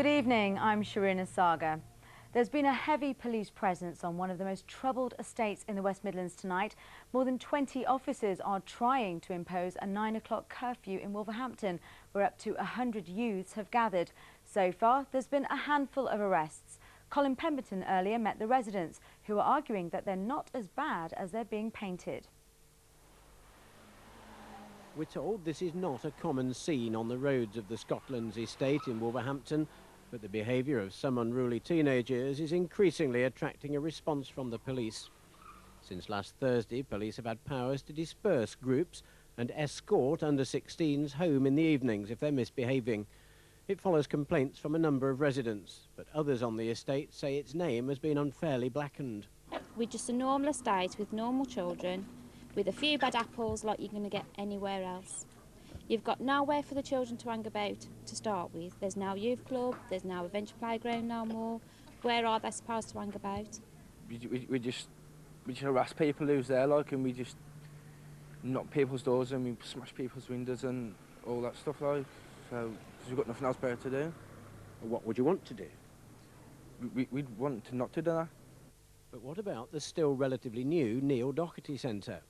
Good evening, I'm Sharina Saga. There's been a heavy police presence on one of the most troubled estates in the West Midlands tonight. More than 20 officers are trying to impose a 9 o'clock curfew in Wolverhampton, where up to 100 youths have gathered. So far, there's been a handful of arrests. Colin Pemberton earlier met the residents, who are arguing that they're not as bad as they're being painted. We're told this is not a common scene on the roads of the Scotland's estate in Wolverhampton, but the behaviour of some unruly teenagers is increasingly attracting a response from the police. Since last Thursday, police have had powers to disperse groups and escort under-16s home in the evenings if they're misbehaving. It follows complaints from a number of residents, but others on the estate say its name has been unfairly blackened. We're just a normal estate with normal children, with a few bad apples like you're going to get anywhere else. You've got nowhere for the children to hang about to start with. There's no youth club, there's no adventure playground no more. Where are they supposed to hang about? We just harass people who's there, like, and we just knock people's doors and we smash people's windows and all that stuff, like. So, because we've got nothing else better to do. What would you want to do? We'd want to not to do that. But what about the still relatively new Neil Doherty Centre,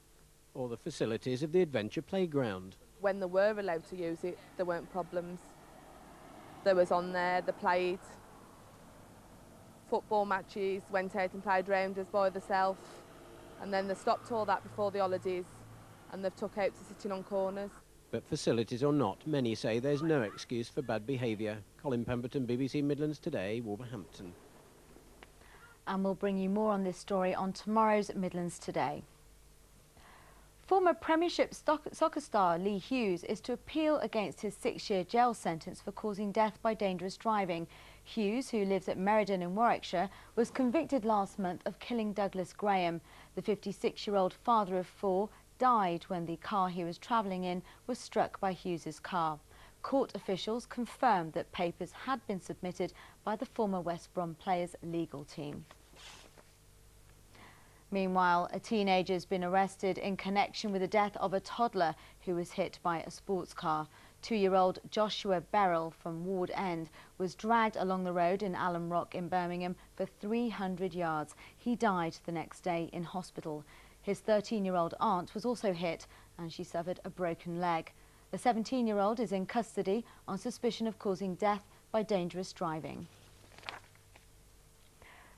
or the facilities of the adventure playground? When they were allowed to use it, there weren't problems. They was on there, they played football matches, went out and played rounders by themselves, and then they stopped all that before the holidays, and they've took out to sitting on corners. But facilities or not, many say there's no excuse for bad behaviour. Colin Pemberton, BBC Midlands Today, Wolverhampton. And we'll bring you more on this story on tomorrow's Midlands Today. Former Premiership soccer star Lee Hughes is to appeal against his 6-year jail sentence for causing death by dangerous driving. Hughes, who lives at Meriden in Warwickshire, was convicted last month of killing Douglas Graham. The 56-year-old father of 4 died when the car he was travelling in was struck by Hughes's car. Court officials confirmed that papers had been submitted by the former West Brom player's legal team. Meanwhile, a teenager has been arrested in connection with the death of a toddler who was hit by a sports car. 2-year-old Joshua Beryl from Ward End was dragged along the road in Alum Rock in Birmingham for 300 yards. He died the next day in hospital. His 13-year-old aunt was also hit and she suffered a broken leg. The 17-year-old is in custody on suspicion of causing death by dangerous driving.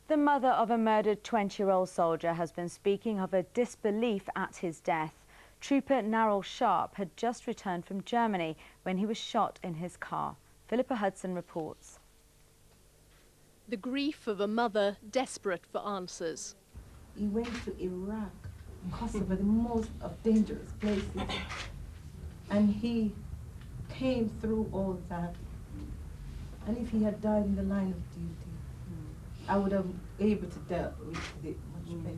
The mother of a murdered 20-year-old soldier has been speaking of her disbelief at his death. Trooper Narrell Sharp had just returned from Germany when he was shot in his car. Philippa Hudson reports. The grief of a mother desperate for answers. He went to Iraq, Kosovo, the most of dangerous places, and he came through all that. And if he had died in the line of duty, I would have been able to deal with it much better.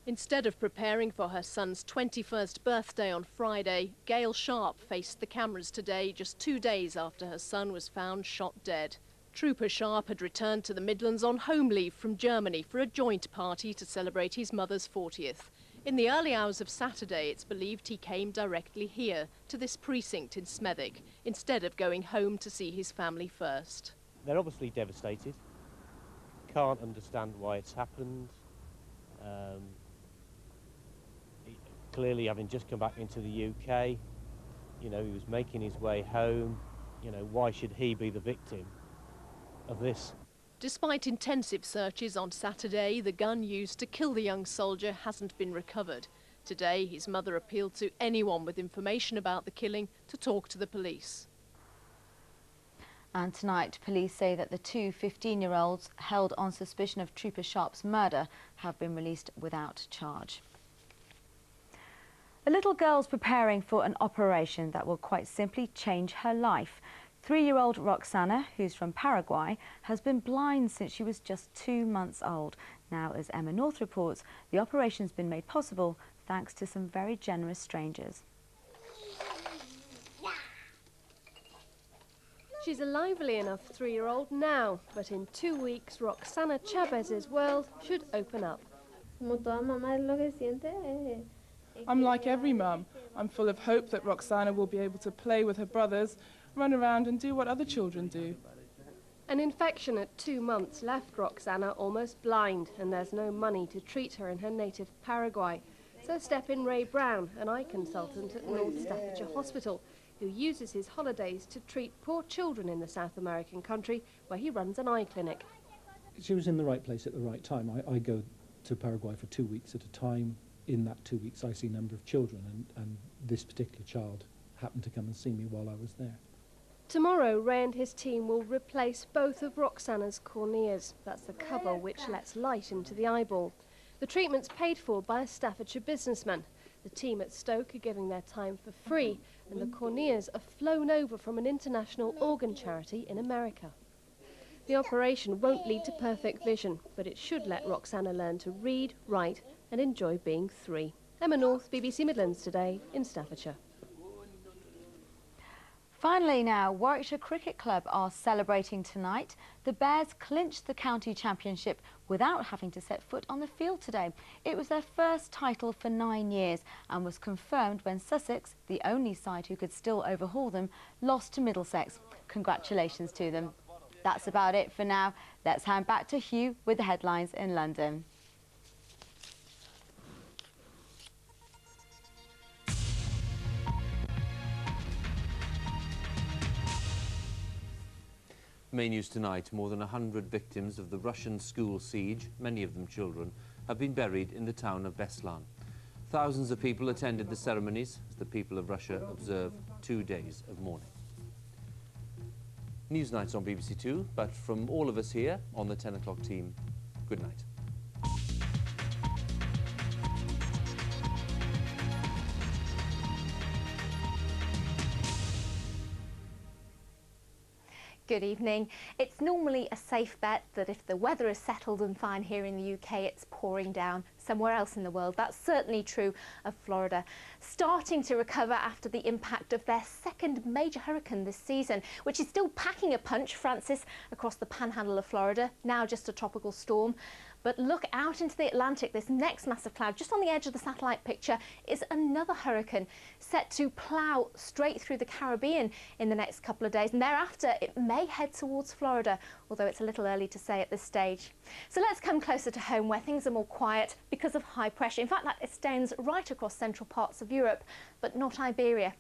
Instead of preparing for her son's 21st birthday on Friday, Gail Sharp faced the cameras today, just 2 days after her son was found shot dead. Trooper Sharp had returned to the Midlands on home leave from Germany for a joint party to celebrate his mother's 40th. In the early hours of Saturday, it's believed he came directly here, to this precinct in Smethwick, instead of going home to see his family first. They're obviously devastated. Can't understand why it's happened. Clearly, having just come back into the UK, you know, he was making his way home. You know, why should he be the victim of this? Despite intensive searches on Saturday, the gun used to kill the young soldier hasn't been recovered. Today, his mother appealed to anyone with information about the killing to talk to the police. And tonight, police say that the 2 15-year-olds held on suspicion of Trooper Sharp's murder have been released without charge. A little girl's preparing for an operation that will quite simply change her life. 3-year-old Roxana, who's from Paraguay, has been blind since she was just 2 months old. Now, as Emma North reports, the operation's been made possible thanks to some very generous strangers. She's a lively enough 3-year-old now, but in 2 weeks, Roxana Chavez's world should open up. I'm like every mum. I'm full of hope that Roxana will be able to play with her brothers, run around and do what other children do. An infection at 2 months left Roxana almost blind, and there's no money to treat her in her native Paraguay. So step in Ray Brown, an eye consultant at North Staffordshire Hospital, who uses his holidays to treat poor children in the South American country, where he runs an eye clinic. She was in the right place at the right time. I go to Paraguay for 2 weeks at a time. In that 2 weeks I see a number of children, and this particular child happened to come and see me while I was there. Tomorrow, Ray and his team will replace both of Roxana's corneas. That's the cover which lets light into the eyeball. The treatment's paid for by a Staffordshire businessman. The team at Stoke are giving their time for free, and the corneas are flown over from an international organ charity in America. The operation won't lead to perfect vision, but it should let Roxana learn to read, write and enjoy being 3. Emma North, BBC Midlands Today in Staffordshire. Finally now, Warwickshire Cricket Club are celebrating tonight. The Bears clinched the county championship without having to set foot on the field today. It was their first title for 9 years and was confirmed when Sussex, the only side who could still overhaul them, lost to Middlesex. Congratulations to them. That's about it for now. Let's hand back to Hugh with the headlines in London. Main news tonight, more than 100 victims of the Russian school siege, many of them children, have been buried in the town of Beslan. Thousands of people attended the ceremonies as the people of Russia observe 2 days of mourning. Newsnight's on BBC Two, but from all of us here on the 10 o'clock team, good night. Good evening. It's normally a safe bet that if the weather is settled and fine here in the UK, it's pouring down somewhere else in the world. That's certainly true of Florida, starting to recover after the impact of their second major hurricane this season, which is still packing a punch, Francis, across the panhandle of Florida, now just a tropical storm. But look out into the Atlantic. This next massive cloud, just on the edge of the satellite picture, is another hurricane set to plough straight through the Caribbean in the next couple of days. And thereafter, it may head towards Florida, although it's a little early to say at this stage. So let's come closer to home, where things are more quiet because of high pressure. In fact, that extends right across central parts of Europe, but not Iberia.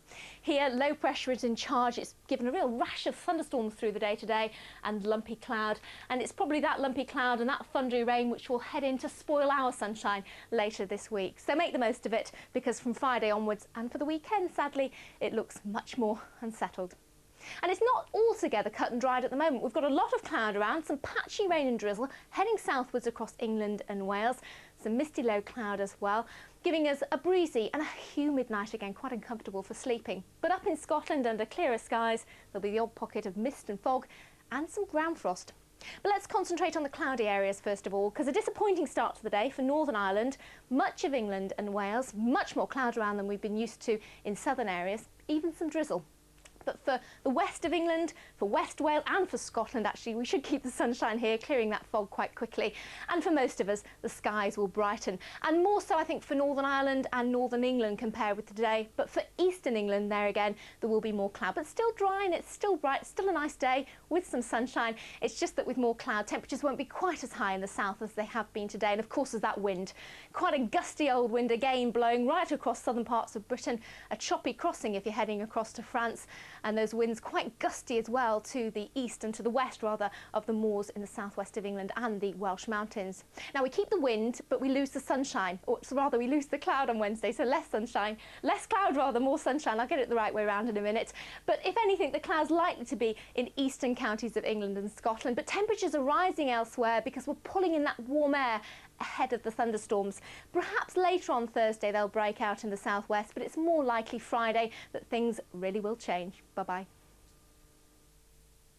Here, low pressure is in charge. It's given a real rash of thunderstorms through the day today and lumpy cloud. And it's probably that lumpy cloud and that thundery rain which will head in to spoil our sunshine later this week. So make the most of it, because from Friday onwards and for the weekend, sadly, it looks much more unsettled. And it's not altogether cut and dried at the moment. We've got a lot of cloud around, some patchy rain and drizzle heading southwards across England and Wales, some misty low cloud as well, giving us a breezy and a humid night again, quite uncomfortable for sleeping. But up in Scotland, under clearer skies, there'll be the odd pocket of mist and fog and some ground frost. But let's concentrate on the cloudy areas first of all, because a disappointing start to the day for Northern Ireland, much of England and Wales, much more cloud around than we've been used to in southern areas, even some drizzle. But for the west of England, for West Wales and for Scotland, actually, we should keep the sunshine here, clearing that fog quite quickly. And for most of us, the skies will brighten. And more so, I think, for Northern Ireland and Northern England compared with today. But for Eastern England, there again, there will be more cloud. But still dry and it's still bright, still a nice day with some sunshine. It's just that with more cloud, temperatures won't be quite as high in the south as they have been today. And of course, there's that wind. Quite a gusty old wind again, blowing right across southern parts of Britain. A choppy crossing if you're heading across to France. And those winds quite gusty as well to the east and to the west, rather, of the moors in the southwest of England and the Welsh mountains. Now, we keep the wind, but we lose the sunshine, or rather, we lose the cloud on Wednesday, so less sunshine, less cloud rather, more sunshine. I'll get it the right way around in a minute. But if anything, the cloud's likely to be in eastern counties of England and Scotland, but temperatures are rising elsewhere because we're pulling in that warm air ahead of the thunderstorms. Perhaps later on Thursday they'll break out in the southwest, but it's more likely Friday that things really will change. Bye-bye.